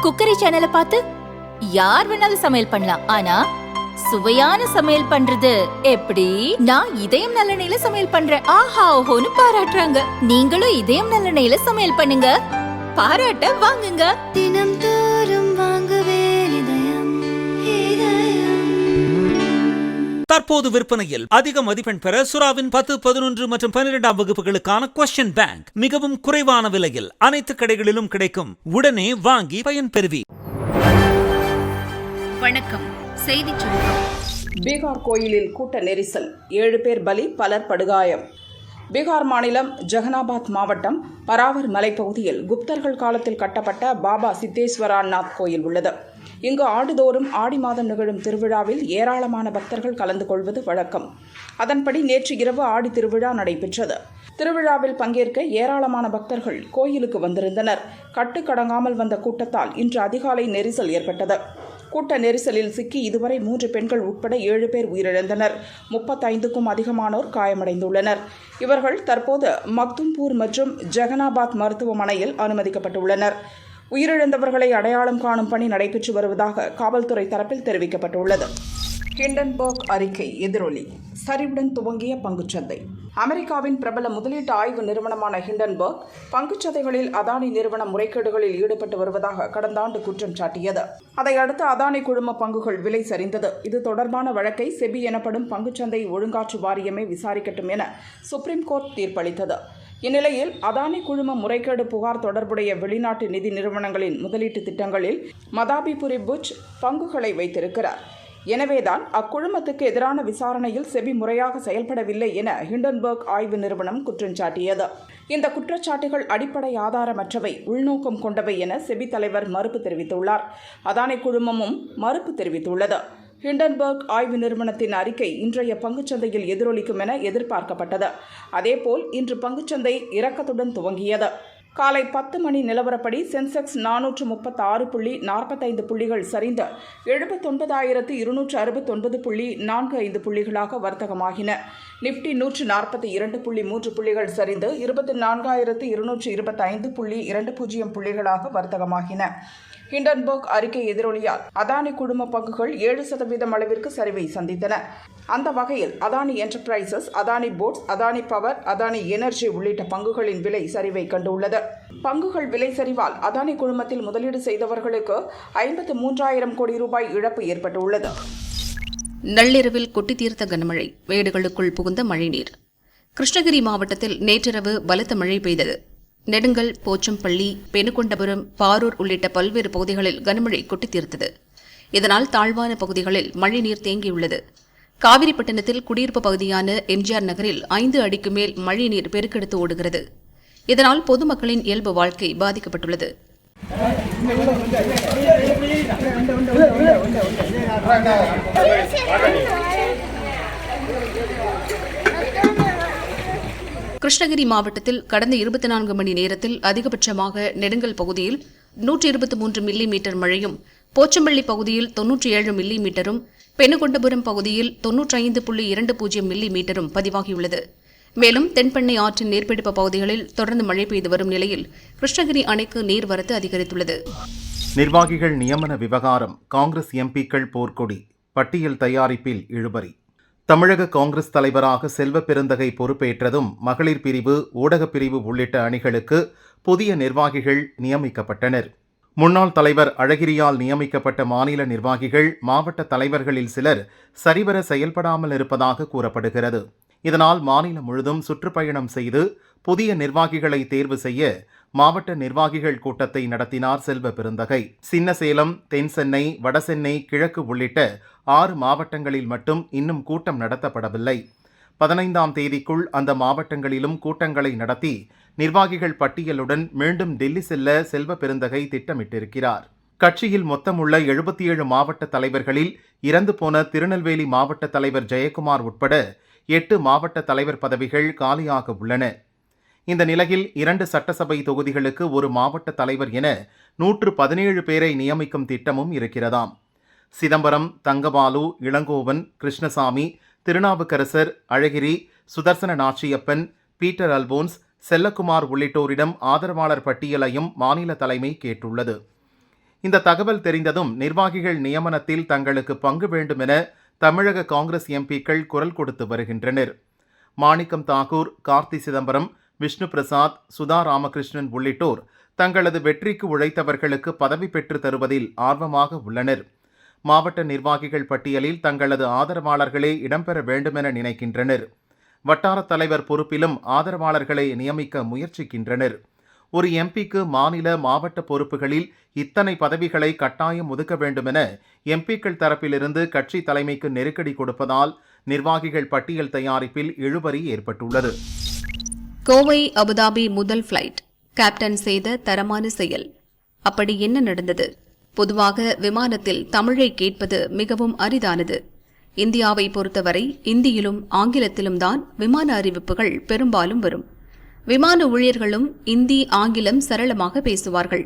Cookery சேனலை பார்த்து யார் வேணாலும் சமையல் பண்ணலாம். ஆனா சுவையான சமையல் பண்றது எப்படி? நான் இதயம் நல்லெண்ணெயில சமையல் பண்றேன். ஆஹா ஓஹோன்னு பாராட்டுறாங்க. நீங்களும் இதயம் நல்லெண்ணெயில சமையல் பண்ணுங்க, பாராட்ட வாங்குங்க. தினம் தோறும் வாங்குவே இதயம் இதயம். தற்போது விற்பனையில் அதிக மதிப்பெண் பெற சுறாவின் 10, 11 மற்றும் 12ஆம் வகுப்புகளுக்கான கொஸ்டின் பேங்க் மிகவும் குறைவான விலையில் அனைத்து கடைகளிலும் கிடைக்கும். உடனே வாங்கி பயன்பெறுவி. வணக்கம். செய்திச் சுருக்கம். பீகார் கோயிலில் கூட்ட நெரிசல், 7 பேர் பலி, பலர் படுகாயம். பீகார் மாநிலம் ஜெகனாபாத் மாவட்டம் பராவர் மலைப்பகுதியில் குப்தர்கள் காலத்தில் கட்டப்பட்ட பாபா சித்தேஸ்வரநாத் கோயில் உள்ளது. இங்கு ஆண்டுதோறும் ஆடி மாதம் நிகழும் திருவிழாவில் ஏராளமான பக்தர்கள் கலந்து கொள்வது வழக்கம். அதன்படி நேற்று இரவு ஆடி திருவிழா நடைபெற்றது. திருவிழாவில் பங்கேற்க ஏராளமான பக்தர்கள் கோயிலுக்கு வந்திருந்தனர். கட்டுக்கடங்காமல் வந்த கூட்டத்தால் இன்று அதிகாலை நெரிசல் ஏற்பட்டது. கூட்ட நெரிசலில் சிக்கி இதுவரை 3 பெண்கள் உட்பட 7 பேர் உயிரிழந்தனர். 35க்கும் அதிகமானோர் காயமடைந்துள்ளனர். இவர்கள் தற்போது மக்தும்பூர் மற்றும் ஜெகனாபாத் மருத்துவமனையில் அனுமதிக்கப்பட்டுள்ளனர். உயிரிழந்தவர்களை அடையாளம் காணும் பணி நடைபெற்று வருவதாக காவல்துறை தரப்பில் தெரிவிக்கப்பட்டுள்ளது. ஹிண்டன்பர்க் அறிக்கை எதிரொலி, சரிவுடன் துவங்கிய பங்குச்சந்தை. அமெரிக்காவின் பிரபல முதலீட்டு ஆய்வு நிறுவனமான ஹிண்டன்பர்க் பங்குச்சந்தைகளில் அதானி நிறுவனம் முறைகேடுகளில் ஈடுபட்டு வருவதாக கடந்த ஆண்டு குற்றம் சாட்டியது. அதையடுத்து அதானி குழும பங்குகள் விலை சரிந்தது. இது தொடர்பான வழக்கை செபி எனப்படும் பங்குச்சந்தை ஒழுங்காற்று வாரியமே விசாரிக்கட்டும் என சுப்ரீம் கோர்ட் தீர்ப்பளித்தது. இந்நிலையில் அதானி குழும முறைகேடு புகார் தொடர்புடைய வெளிநாட்டு நிதி நிறுவனங்களின் முதலீட்டு திட்டங்களில் மதாபிபுரி புட்ச் பங்குகளை வைத்திருக்கிறார். எனவேதான் அக்குழுமத்துக்கு எதிரான விசாரணையில் செபி முறையாக செயல்படவில்லை என ஹிண்டன்பர்க் ஆய்வு நிறுவனம் குற்றம் சாட்டியது. இந்த குற்றச்சாட்டுகள் அடிப்படை ஆதாரமற்றவை, உள்நோக்கம் கொண்டவை என செபி தலைவர் மறுப்பு தெரிவித்துள்ளார். அதானி குழுமமும் மறுப்பு தெரிவித்துள்ளது. ஹிண்டன்பர்க் ஆய்வு நிறுவனத்தின் அறிக்கை இன்றைய பங்குச்சந்தையில் எதிரொலிக்கும் என எதிர்பார்க்கப்பட்டது. அதேபோல் இன்று பங்குச்சந்தை இறக்கத்துடன் துவங்கியது. காலை 10 மணி நிலவரப்படி சென்செக்ஸ் 436.45 புள்ளிகள் சரிந்து 79,269.45 புள்ளிகளாக வர்த்தகமாகின. நிப்டி 142.3 புள்ளிகள் சரிந்து 24,225.20 புள்ளிகளாக வர்த்தகமாகின. ஹிண்டன்பர்க் அறிக்கை எதிரொலியால் அதானி குழும பங்குகள் 7% அளவிற்கு சரிவை சந்தித்தன. அந்த வகையில் Adani enterprises, Adani ports, Adani power, Adani energy உள்ளிட்ட பங்குகளின் விலை சரிவை கண்டுள்ளது. பங்குகள் விலை சரிவால் அதானி குழுமத்தில் முதலீடு செய்தவர்களுக்கு 53,000 கோடி ரூபாய் இழப்பு ஏற்பட்டுள்ளது. நள்ளிரவில் கொட்டி தீர்த்த கனமழை, வீடுகளுக்குள் புகுந்த மழைநீர். கிருஷ்ணகிரி மாவட்டத்தில் நேற்றிரவு பலத்த மழை பெய்தது. நெடுங்கல், போச்சம்பள்ளி, பெனுகொண்டபுரம், பாரூர் உள்ளிட்ட பல்வேறு பகுதிகளில் கனமழை கொட்டி தீர்த்தது. இதனால் தாழ்வான பகுதிகளில் மழைநீர் தேங்கியுள்ளது. காவிரிப்பட்டினத்தில் குடியிருப்பு பகுதியான எம்ஜிஆர் நகரில் 5 அடிக்கு மேல் மழைநீர் பெருக்கெடுத்து ஓடுகிறது. இதனால் பொதுமக்களின் இயல்பு வாழ்க்கை பாதிக்கப்பட்டுள்ளது. கிருஷ்ணகிரி மாவட்டத்தில் கடந்த 24 மணி நேரத்தில் அதிகபட்சமாக நெடுங்கல் பகுதியில் 123 மில்லிமீட்டர் மழையும், போச்சம்பள்ளி பகுதியில் 97 மில்லிமீட்டரும், பெனுகொண்டபுரம் பகுதியில் 95.20 மில்லிமீட்டரும் பதிவாகியுள்ளது. மேலும் தென்பெண்ணை ஆற்றின் நீர்பிடிப்பு பகுதிகளில் தொடர்ந்து மழை பெய்து வரும் நிலையில் கிருஷ்ணகிரி அணைக்கு நீர்வரத்து அதிகரித்துள்ளது. நிர்வாகிகள் நியமன விவகாரம், காங்கிரஸ் எம்பிக்கள் போர்க்கொடி, பட்டியல் தயாரிப்பில் இழுபறி. தமிழக காங்கிரஸ் தலைவராக செல்வ பெருந்தகை பொறுப்பேற்றதும் மகளிர் பிரிவு, ஊடகப் பிரிவு உள்ளிட்ட அணிகளுக்கு புதிய நிர்வாகிகள் நியமிக்கப்பட்டனர். முன்னாள் தலைவர் அழகிரியால் நியமிக்கப்பட்ட மாநில நிர்வாகிகள் மாவட்ட தலைவர்களில் சிலர் சரிவர செயல்படாமல் இருப்பதாக கூறப்படுகிறது. இதனால் மாநிலம் முழுதும் சுற்றுப்பயணம் செய்து புதிய நிர்வாகிகளை தேர்வு செய்ய மாவட்ட நிர்வாகிகள் கூட்டத்தை நடத்தினார் செல்வ பெருந்தகை. சின்னசேலம், தென்சென்னை, வடசென்னை, கிழக்கு உள்ளிட்ட 6 மாவட்டங்களில் மட்டும் இன்னும் கூட்டம் நடத்தப்படவில்லை. 15ஆம் தேதிக்குள் அந்த மாவட்டங்களிலும் கூட்டங்களை நடத்தி நிர்வாகிகள் பட்டியலுடன் மீண்டும் டெல்லி செல்ல செல்வ பெருந்தகை திட்டமிட்டிருக்கிறார். கட்சியில் மொத்தமுள்ள 77 மாவட்ட தலைவர்களில் இறந்து போன திருநெல்வேலி மாவட்ட தலைவர் ஜெயக்குமார் உட்பட 8 மாவட்ட தலைவர் பதவிகள் காலியாக உள்ளன. இந்த நிலையில் 2 சட்டசபை தொகுதிகளுக்கு ஒரு மாவட்ட தலைவர் என 117 பேரை நியமிக்கும் திட்டமும் இருக்கிறதாம். சிதம்பரம், தங்கபாலு, இளங்கோவன், கிருஷ்ணசாமி, திருநாவுக்கரசர், அழகிரி, சுதர்சன நாச்சியப்பன், பீட்டர் அல்போன்ஸ், செல்லக்குமார் உள்ளிட்டோரிடம் ஆதரவாளர் பட்டியலையும் மாநில தலைமை கேட்டுள்ளது. இந்த தகவல் தெரிந்ததும் நிர்வாகிகள் நியமனத்தில் தங்களுக்கு பங்கு வேண்டும் என தமிழக காங்கிரஸ் எம்பிக்கள் குரல் கொடுத்து வருகின்றனர். மாணிக்கம் தாக்கூர், கார்த்தி சிதம்பரம், விஷ்ணு பிரசாத், சுதா ராமகிருஷ்ணன் உள்ளிட்டோர் தங்களது வெற்றிக்கு உழைத்தவர்களுக்கு பதவி பெற்று தருவதில் ஆர்வமாக உள்ளனர். மாவட்ட நிர்வாகிகள் பட்டியலில் தங்களது ஆதரவாளர்களே இடம்பெற வேண்டுமென நினைக்கின்றனர். வட்டார தலைவர் பொறுப்பிலும் ஆதரவாளர்களை நியமிக்க முயற்சிக்கின்றனர். ஒரு எம்பிக்கு மாநில, மாவட்ட பொறுப்புகளில் இத்தனை பதவிகளை கட்டாயம் ஒதுக்க வேண்டுமென எம்பிக்கள் தரப்பிலிருந்து கட்சி தலைமைக்கு நெருக்கடி கொடுப்பதால் நிர்வாகிகள் பட்டியல் தயாரிப்பில் இழுபறி ஏற்பட்டுள்ளது. கோவை அபுதாபி முதல் ஃபிளைட் கேப்டன் செய்த தரமான செயல். அப்படி என்ன நடந்தது? பொதுவாக விமானத்தில் தமிழை கேட்பது மிகவும் அரிதானது. இந்தியாவை பொறுத்தவரை இந்தியிலும் ஆங்கிலத்திலும் தான் விமான அறிவிப்புகள் பெரும்பாலும் வரும். விமான ஊழியர்களும் இந்தி, ஆங்கிலம் சரளமாக பேசுவார்கள்.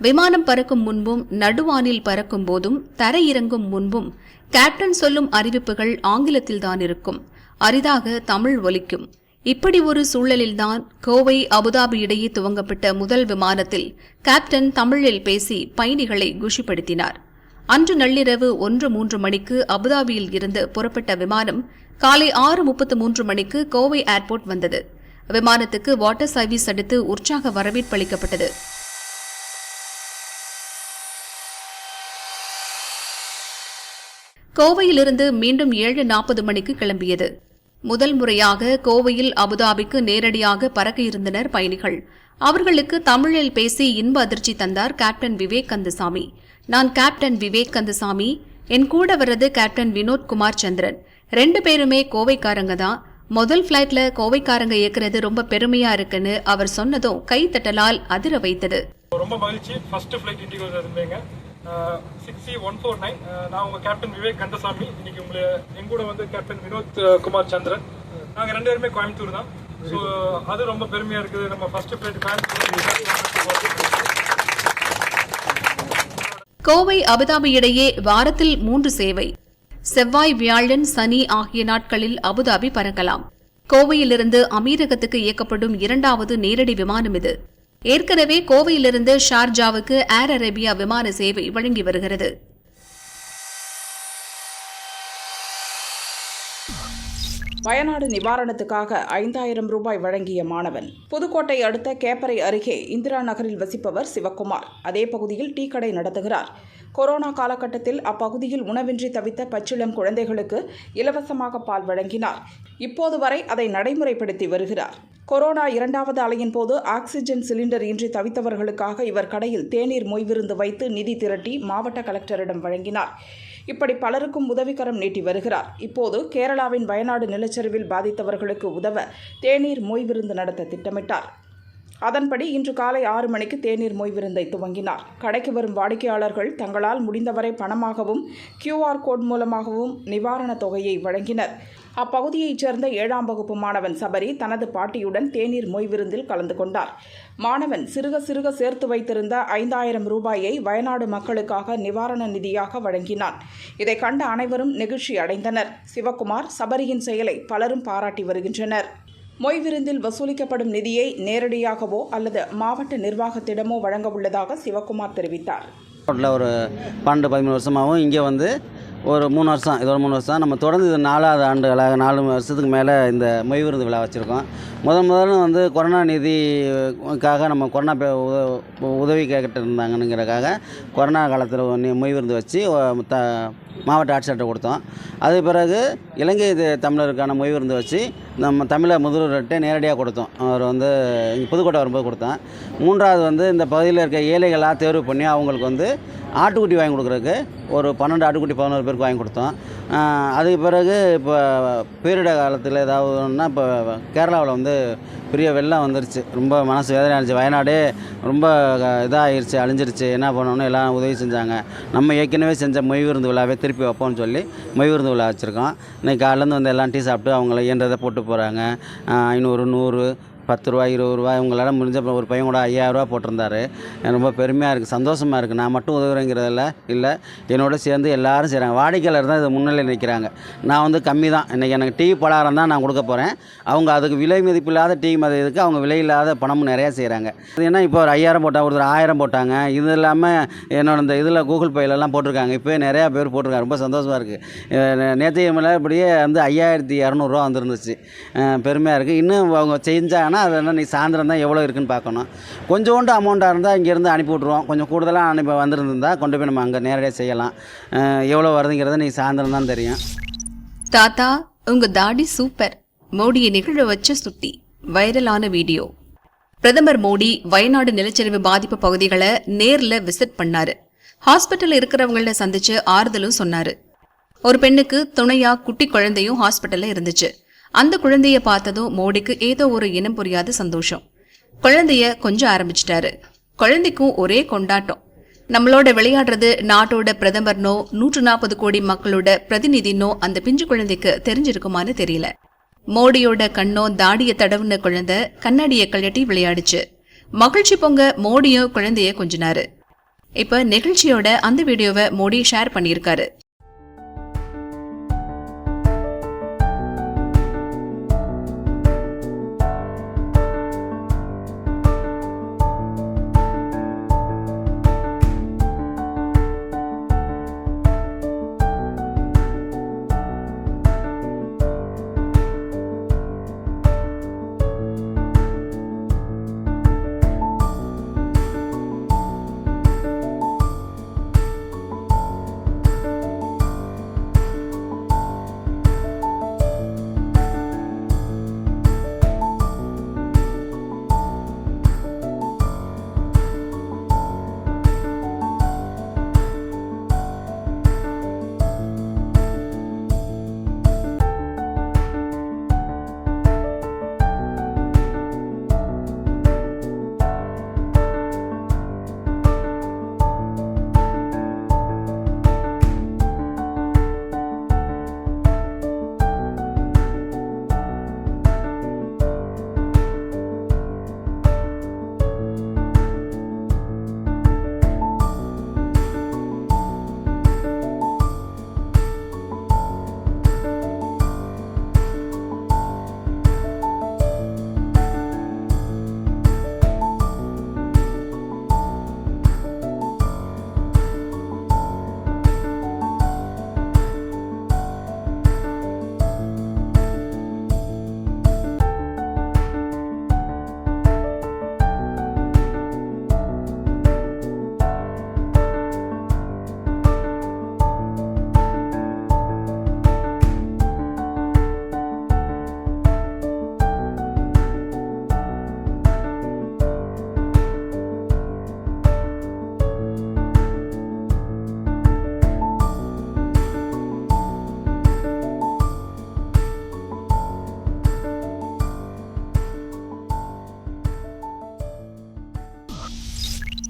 விமானம் பறக்கும் முன்பும், நடுவானில் பறக்கும் போதும், தரையிறங்கும் முன்பும் கேப்டன் சொல்லும் அறிவிப்புகள் ஆங்கிலத்தில்தான் இருக்கும். அரிதாக தமிழ் ஒலிக்கும். இப்படி ஒரு சூழலில்தான் கோவை அபுதாபி இடையே துவங்கப்பட்ட முதல் விமானத்தில் கேப்டன் தமிழில் பேசி பயணிகளை குஷிப்படுத்தினார். அன்று நள்ளிரவு 1:03 மணிக்கு அபுதாபியில் இருந்து புறப்பட்ட விமானம் காலை 6:33 மணிக்கு கோவை ஏர்போர்ட் வந்தது. விமானத்துக்கு வாட்டர் சர்வீஸ் அடுத்து உற்சாக வரவேற்பளிக்கப்பட்டது. கோவையிலிருந்து மீண்டும் 7:40 மணிக்கு கிளம்பியது. முதல் முறையாக கோவையில் அபுதாபிக்கு நேரடியாக பறக்க இருந்தனர் பயணிகள். அவர்களுக்கு தமிழில் பேசி இன்ப அதிர்ச்சி தந்தார் கேப்டன் விவேக் கந்தசாமி. நான் கேப்டன் விவேக் கந்தசாமி, என் கூட வர்றது கேப்டன் வினோத் குமார் சந்திரன். 2 பேருமே கோவைக்காரங்க தான். முதல் ஃபிளைட்ல கோவைக்காரங்க இயக்குறது ரொம்ப பெருமையா இருக்குன்னு அவர் சொன்னதும் கைத்தட்டலால் அதிர வைத்தது. ரொம்ப மகிழ்ச்சி. ஃபர்ஸ்ட் ஃபிளைட் இண்டிகோ இருந்தேங்க 6C149. நான் உங்க கேப்டன் விவேக் கந்தசாமி. இன்னைக்கு உங்களை என் கூட வந்து கேப்டன் வினோத் குமார் சந்திரன். நாங்க 2 பேருமே கோயம்புத்தூர் தான். ஸோ அது ரொம்ப பெருமையா இருக்குது. நம்ம first flight Coimbatore. Kovai Abu Dhabi இடையே வாரத்தில் 3 சேவை. செவ்வாய், வியாழன், சனி ஆகிய நாட்களில் அபுதாபி பறக்கலாம். கோவையிலிருந்து அமீரகத்துக்கு இயக்கப்படும் 2வது நேரடி விமானம் இது. ஏற்கனவே கோவையிலிருந்து ஷார்ஜாவுக்கு ஏர் அரேபியா விமான சேவை வழங்கி வருகிறது. வயநாடு நிவாரணத்துக்காக 5000 ரூபாய் வழங்கிய மாணவன். புதுக்கோட்டை அடுத்த கேப்பரை அருகே இந்திரா நகரில் வசிப்பவர் சிவக்குமார். அதே பகுதியில் டீ கடை நடத்துகிறார். கொரோனா காலகட்டத்தில் அப்பகுதியில் உணவின்றி தவித்த பச்சிளம் குழந்தைகளுக்கு இலவசமாக பால் வழங்கினார். இப்போது வரை அதை நடைமுறைப்படுத்தி வருகிறார். கொரோனா 2வது அலையின் போது ஆக்சிஜன் சிலிண்டர் இன்றி தவித்தவர்களுக்காக இவர் கடையில் தேநீர் மொய்விருந்து வைத்து நிதி திரட்டி மாவட்ட கலெக்டரிடம் வழங்கினார். இப்படி பலருக்கும் உதவிக்கரம் நீட்டி வருகிறார். இப்போது கேரளாவின் வயநாடு நிலச்சரிவில் பாதித்தவர்களுக்கு உதவ தேநீர் மொய்விருந்து நடத்த திட்டமிட்டார். அதன்படி இன்று காலை 6 மணிக்கு தேநீர் மொய்விருந்தை துவங்கினார். கடைக்கு வரும் வாடிக்கையாளர்கள் தங்களால் முடிந்தவரை பணமாகவும் QR கோட் மூலமாகவும் நிவாரணத் தொகையை வழங்கினர். அப்பகுதியைச் சேர்ந்த 7ஆம் வகுப்பு மாணவன் சபரி தனது பாட்டியுடன் தேநீர் மொய்விருந்தில் கலந்து கொண்டார். மாணவன் சிறுக சிறுக சேர்த்து வைத்திருந்த 5000 ரூபாயை வயநாடு மக்களுக்காக நிவாரண நிதியாக வழங்கினான். இதை கண்ட அனைவரும் நெகிழ்ச்சி அடைந்தனர். சிவக்குமார், சபரியின் செயலை பலரும் பாராட்டி வருகின்றனர். மொய்விருந்தில் வசூலிக்கப்படும் நிதியை நேரடியாகவோ அல்லது மாவட்ட நிர்வாகத்திடமோ வழங்க உள்ளதாக சிவக்குமார் தெரிவித்தார். ஒரு 12-13 வருஷமாகவும் இங்கே வந்து ஒரு 3 வருஷம், இது ஒரு 3 வருஷம் நம்ம தொடர்ந்து இது 4வது ஆண்டுகளாக 4 வருஷத்துக்கு மேலே இந்த மொய்விருந்து விழா வச்சுருக்கோம். முதல்ல வந்து கொரோனா நிதிக்காக நம்ம கொரோனா உதவி கேட்டு இருந்தாங்கங்கிறதுக்காக கொரோனா காலத்தில் மொய்விருந்து வச்சு மாவட்ட ஆட்சியர்கிட்ட கொடுத்தோம். அது பிறகு இலங்கை தமிழருக்கான மொய்விருந்து வச்சு நம்ம தமிழக முதல்வர்கிட்ட நேரடியாக கொடுத்தோம். அவர் வந்து இங்கே புதுக்கோட்டை வரும்போது கொடுத்தோம். 3வது வந்து இந்த பகுதியில் இருக்க ஏழைகளாக தேர்வு பண்ணி அவங்களுக்கு வந்து ஆட்டுக்குட்டி வாங்கி கொடுக்குறதுக்கு ஒரு 12 ஆட்டுக்குட்டி 11 பேருக்கு வாங்கி கொடுத்தோம். அதுக்கு பிறகு இப்போ பேரிட காலத்தில் ஏதாவது ஒன்றுனா இப்போ கேரளாவில் வந்து பெரிய வெள்ளம் வந்துருச்சு. ரொம்ப மனசு வேதனை ஆயிடுச்சு. வயநாடே ரொம்ப இதாகிருச்சு, அழிஞ்சிருச்சு. என்ன பண்ணணும்னு எல்லாம் உதவி செஞ்சாங்க. நம்ம ஏற்கனவே செஞ்ச மொய்விருந்து விழாவே திருப்பி வைப்போம்னு சொல்லி மொய்விருந்து விழா வச்சுருக்கோம். இன்றைக்கி காலையிலேருந்து வந்து எல்லாம் டீ சாப்பிட்டு அவங்கள இயன்றதை போட்டு போகிறாங்க. 500, 100 10 ரூபா 20 ரூபா உங்களால் முடிஞ்ச ஒரு பையன் கூட 5000 ரூபா போட்டிருந்தாரு. எனக்கு ரொம்ப பெருமையாக இருக்குது, சந்தோஷமாக இருக்குது. நான் மட்டும் உதவுறேங்கிறதில்ல இல்லை, என்னோட சேர்ந்து எல்லாரும் செய்கிறாங்க. வாடிக்கையாளர் தான் இது முன்னிலை நிற்கிறாங்க. நான் வந்து கம்மி தான். இன்றைக்கி எனக்கு டீ பலகாரம் தான் நான் கொடுக்க போகிறேன். அவங்க அதுக்கு விலை மதிப்பில்லாத டீ இதுக்கு அவங்க விலை இல்லாத பணமும் நிறையா செய்கிறாங்க. ஏன்னா இப்போ ஒரு 5000 போட்டால் ஒருத்தர் 1000 போட்டாங்க. இது இல்லாமல் என்னோட இந்த இதில் கூகுள் பேலெல்லாம் போட்டிருக்காங்க. இப்போ நிறையா பேர் போட்டிருக்காங்க. ரொம்ப சந்தோஷமாக இருக்குது. நேற்றைய மேலே இப்படியே வந்து 5200 ரூபா வந்துருந்துச்சு. பெருமையாக இருக்குது. இன்னும் அவங்க செஞ்சாங்கன்னா அது என்ன, நீ சாயந்தரம் தான் எவ்வளோ இருக்குன்னு பார்க்கணும். கொஞ்சோண்டு அமௌண்ட்டாக இருந்தால் இங்கேருந்து அனுப்பி விட்ருவோம். கொஞ்சம் கூடுதலாக அனுப்பி வந்துருந்தா கொண்டு போய் நம்ம அங்கே நேரடியாக செய்யலாம். எவ்வளோ வருதுங்கிறத நீ சாயந்தரம் தான் தெரியும். தாத்தா, உங்க தாடி சூப்பர். மோடியை நிகழ வச்ச சுட்டி. வைரலான வீடியோ. பிரதமர் மோடி வயநாடு நிலச்சரிவு பாதிப்பு பகுதிகளை நேர்ல விசிட் பண்ணாரு. ஹாஸ்பிட்டல் இருக்கிறவங்கள சந்திச்சு ஆறுதலும் சொன்னாரு. ஒரு பெண்ணுக்கு துணையா குட்டி குழந்தையும் ஹாஸ்பிட்டல்ல இருந்துச்சு. அந்த குழந்தைய பார்த்ததும் மோடிக்கு ஏதோ ஒரு இனம் புரியாத சந்தோஷம். குழந்தைய கொஞ்சம் ஆரம்பிச்சிட்டாரு. குழந்தைக்கும் ஒரே கொண்டாட்டம். நம்மளோட விளையாடுறது நாட்டோட பிரதமர்னோ 140 கோடி மக்களோட பிரதிநிதினோ அந்த பிஞ்சு குழந்தைக்கு தெரிஞ்சிருக்குமான்னு தெரியல. மோடியோட கண்ணோ தாடிய தடவுன குழந்தை கண்ணாடியை கழட்டி விளையாடுச்சு. மகிழ்ச்சி பொங்க மோடியும் குழந்தைய கொஞ்சினாரு. இப்ப நிகழ்ச்சியோட அந்த வீடியோவை மோடி ஷேர் பண்ணியிருக்காரு.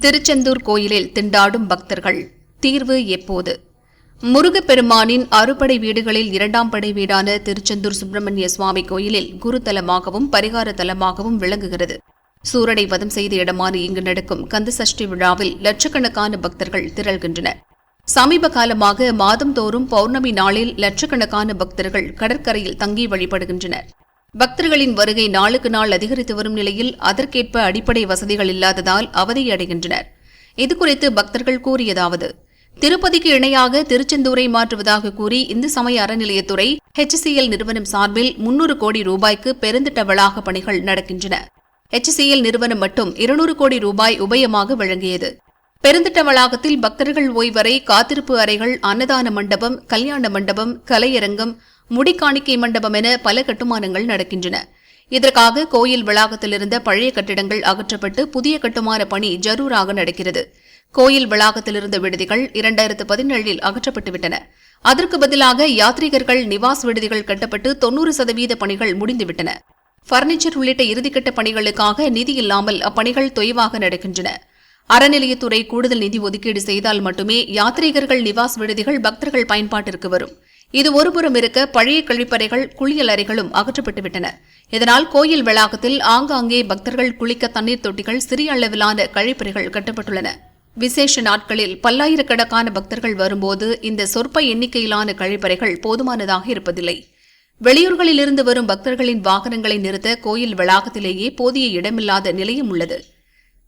திருச்செந்தூர் கோயிலில் திண்டாடும் பக்தர்கள். தீர்வு எப்போது? முருகப்பெருமானின் அறுபடை வீடுகளில் 2ஆம் படை வீடான திருச்செந்தூர் சுப்பிரமணிய சுவாமி கோயிலில் குருதலமாகவும் பரிகார தலமாகவும் விளங்குகிறது. சூரனை வதம் செய்த இடமான இங்கு நடக்கும் கந்தசஷ்டி விழாவில் லட்சக்கணக்கான பக்தர்கள் திரள்கின்றனர். சமீப காலமாக மாதந்தோறும் பௌர்ணமி நாளில் லட்சக்கணக்கான பக்தர்கள் கடற்கரையில் தங்கி வழிபடுகின்றனர். பக்தர்களின் வருகை நாளுக்கு நாள் அதிகரித்து வரும் நிலையில் அதற்கேற்ப அடிப்படை வசதிகள் இல்லாததால் அவதியடைகின்றனர். இதுகுறித்து பக்தர்கள் கூறியதாவது: திருப்பதிக்கு இணையாக திருச்செந்தூரை மாற்றுவதாக கூறி இந்து சமய அறநிலையத்துறை HCL நிறுவனம் சார்பில் 300 கோடி ரூபாய்க்கு பெருந்திட்ட வளாக பணிகள் நடக்கின்றன. HCL நிறுவனம் மட்டும் 200 கோடி ரூபாய் உபயமாக வழங்கியது. பெருந்திட்ட வளாகத்தில் பக்தர்கள் ஓய்வறை, காத்திருப்பு அறைகள், அன்னதான மண்டபம், கல்யாண மண்டபம், கலையரங்கம், முடிக்காணிக்கை மண்டபம் என பல கட்டுமானங்கள் நடக்கின்றன. இதற்காக கோயில் வளாகத்தில் இருந்த பழைய கட்டிடங்கள் அகற்றப்பட்டு புதிய கட்டுமான பணி ஜரூராக நடக்கிறது. கோயில் வளாகத்தில் இருந்த விடுதிகள் 2017இல் அகற்றப்பட்டுவிட்டன. அதற்கு பதிலாக யாத்ரீகர்கள் நிவாஸ் விடுதிகள் கட்டப்பட்டு 90% பணிகள் முடிந்துவிட்டன. பர்னிச்சர் உள்ளிட்ட இறுதிக்கட்ட பணிகளுக்காக நிதி இல்லாமல் அப்பணிகள் தொய்வாக நடக்கின்றன. அறநிலையத்துறை கூடுதல் நிதி ஒதுக்கீடு செய்தால் மட்டுமே யாத்ரீகர்கள் நிவாஸ் விடுதிகள் பக்தர்கள் பயன்பாட்டிற்கு வரும். இது ஒருபுறம் இருக்க பழைய கழிப்பறைகள் குளியல் அறைகளும் அகற்றப்பட்டுவிட்டன. இதனால் கோயில் வளாகத்தில் ஆங்காங்கே பக்தர்கள் குளிக்க தண்ணீர் தொட்டிகள், சிறிய அளவிலான கழிப்பறைகள் கட்டப்பட்டுள்ளன. விசேஷ நாட்களில் பல்லாயிரக்கணக்கான பக்தர்கள் வரும்போது இந்த சொற்ப எண்ணிக்கையிலான கழிப்பறைகள் போதுமானதாக இருப்பதில்லை. வெளியூர்களிலிருந்து வரும் பக்தர்களின் வாகனங்களை நிறுத்த கோயில் வளாகத்திலேயே போதிய இடமில்லாத நிலையும் உள்ளது.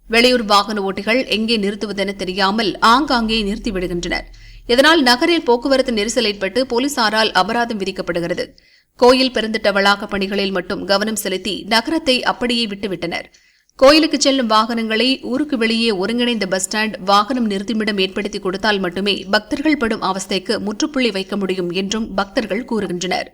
வெளியூர் வாகன ஓட்டிகள் எங்கே நிறுத்துவதென தெரியாமல் ஆங்காங்கே நிறுத்திவிடுகின்றனர். இதனால் நகரில் போக்குவரத்து நெரிசல் ஏற்பட்டு போலீசாரால் அபராதம் விதிக்கப்படுகிறது. கோயில் பெருந்திட்ட வளாக பணிகளில் மட்டும் கவனம் செலுத்தி நகரத்தை அப்படியே விட்டுவிட்டனர். கோயிலுக்கு செல்லும் வாகனங்களை ஊருக்கு வெளியே ஒருங்கிணைந்த பஸ் ஸ்டாண்ட், வாகனம் நிறுத்துமிடம் ஏற்படுத்தி கொடுத்தால் மட்டுமே பக்தர்கள் படும் அவஸ்தைக்கு முற்றுப்புள்ளி வைக்க முடியும் என்றும் பக்தர்கள் கூறுகின்றனர்.